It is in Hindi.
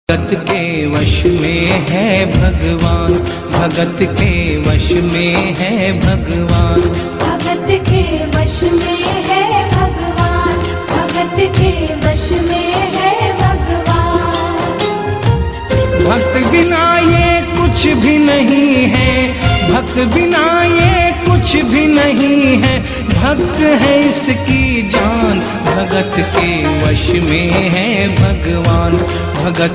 भगत के वश में है भगवान, भगत के वश में है भगवान, भगत के वश में है भगवान, भगत के वश में है भगवान। भक्त बिना ये कुछ भी नहीं है, भक्त बिना ये कुछ भी नहीं है, भक्त है इसकी जान, भगत के वश में है भगवान, भगत